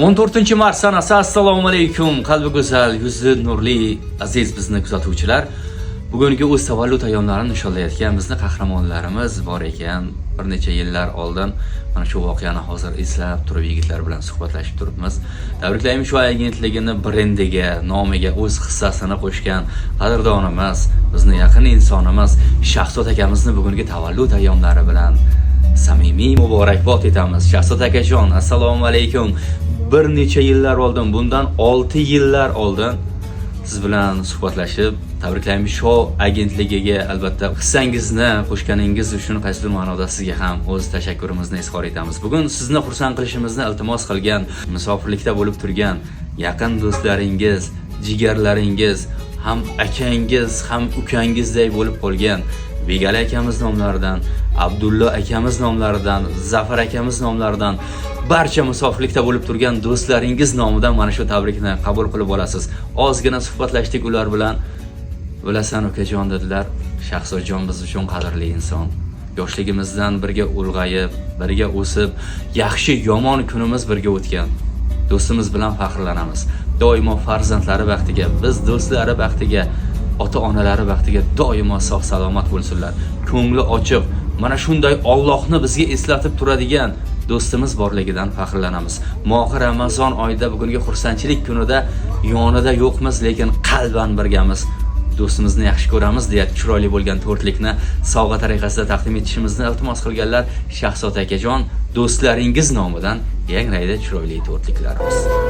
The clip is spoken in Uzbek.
14 mart sanasi. Assalomu alaykum. Qalbi go'zal, yuzi nurli aziz bizni kuzatuvchilar. Bugungi o'z tavallud ayyomlarini nishonlayotgan bizni qahramonlarimiz bor ekan. Bir necha yillar oldin mana shu voqeani hozir eslab turib yigitlar bilan suhbatlashib turibmiz. Tabriklaymiz shu agentligini brendiga, nomiga o'z hissasini qo'shgan qadrdonimiz, bizni yaqin insonimiz Shahzod akamizni bugungi tavallud ayyomlari bilan samimiy muborakbod etamiz. Shahzod akajon, assalomu alaykum. Bir necha yillar oldin, bundan 6 yillar oldin siz bilan suhbatlashib, tabriklaymiz shu agentligiga albatta hissangizni qo'shganingiz uchun qaysidir ma'noda sizga ham o'z tashakkurimizni izhor etamiz. Bugun sizni xursand qilishimizni iltimos qilgan, musofirlikda bo'lib turgan yaqin do'stlaringiz, jigarlaringiz, ham akangiz, ham ukangizday bo'lib qolgan Begali akamiz nomlaridan, Abdulla akamiz nomlaridan, Zafar akamiz nomlaridan, barcha musofirlikda bo'lib turgan do'stlaringiz nomidan mana shu tabrikni qabul qilib olasiz. Ozgina suhbatlashdik ular bilan. Bilasan ukajon dedilar, Shahzodjon biz uchun qadrli inson. Yoshligimizdan birga ulg'ayib, birga o'sib, yaxshi yomon kunimiz birga o'tgan. Do'stimiz bilan faxrlanamiz. Doimo farzandlari baxtiga, biz do'stlari baxtiga, ota-onalari baxtiga doimo sog' salomat bo'lsinlar. Ko'ngli ochiq, mana shunday Allohni bizga eslatib turadigan do'stimiz borligidan faxrlanamiz. Mo'g'ir Ramazon oyida bugungi xursandchilik kunida yonida yo'qmiz, lekin qalban birgamiz. Do'stimizni yaxshi ko'ramiz deya chiroyli bo'lgan to'rtlikni sovg'a tariqasida taqdim etishimizni iltimos qilganlar Shahzod akajon, do'stlaringiz nomidan yangraydi chiroyli to'rtliklarimiz.